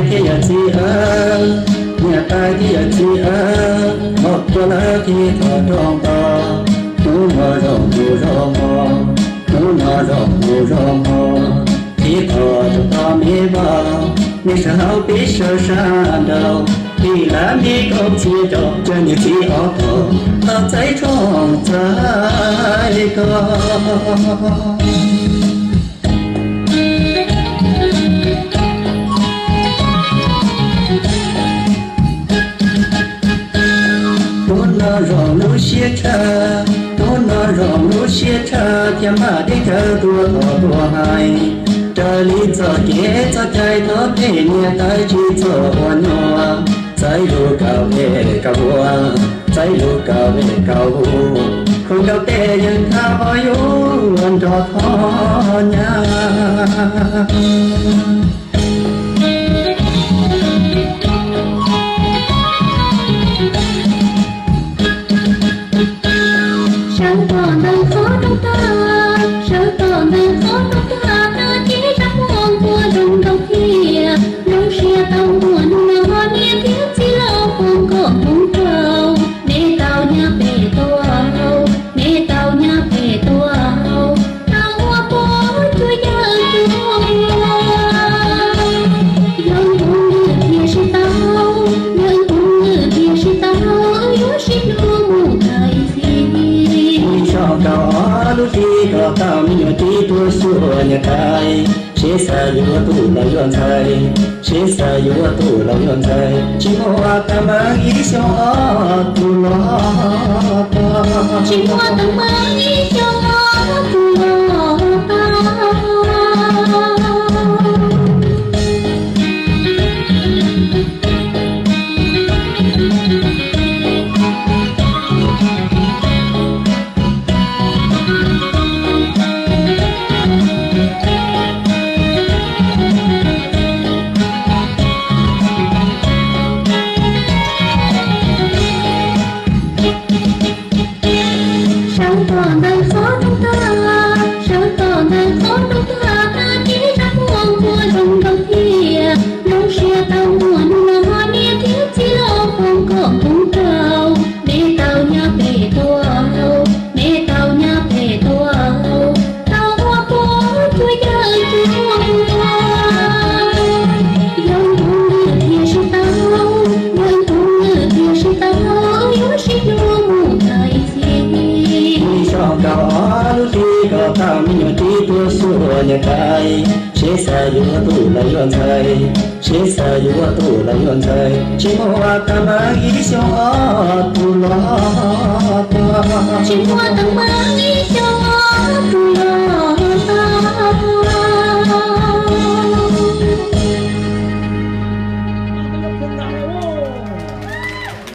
ที่อยากจีเนี่ยตายที่อยากจีหมดตัวแล้วที่ถอดรองต่อหนูนอรองดูรองมอหนูนอรองดูรองมอที่ถอดต่อมีบ่มีสาวปีเสือสานดาวที่ละมีก็ที่ดอกจะอยู่ที่ออกตัดใจท้องใจก็รองรู้เสียเธอตัวนอรองรู้เสียเธอที่มาได้เธอตัวต่อตัวให้เธอลีจะเก๋จะใจเธอเพียงเนี่ยใจจีจะวันนัวใจลูกเก่าเอ๋เก่าใจลูกเก่าเอ๋เก่าคนเก่าเตยังข้าอยู่อันรอทอนยาก็ตามอยู่ที่ตัวส่วนใหญ่เชื่อสายอยู่ตัวเราย้อนใจเชื่อสายอยู่ตัวเราย้อนใจชิโมะตามังอีสองตัวลอชิโมะตามังอีสองตัวลอทำอยู่ที่ตัวส่วนใหญ่เชื่อสายอยู่ตัวเราย้อนใจเชื่อสายอยู่ตัวเราย้อนใจชิโมะตามังอีสองตัวลอชิโมะตามังอีสอง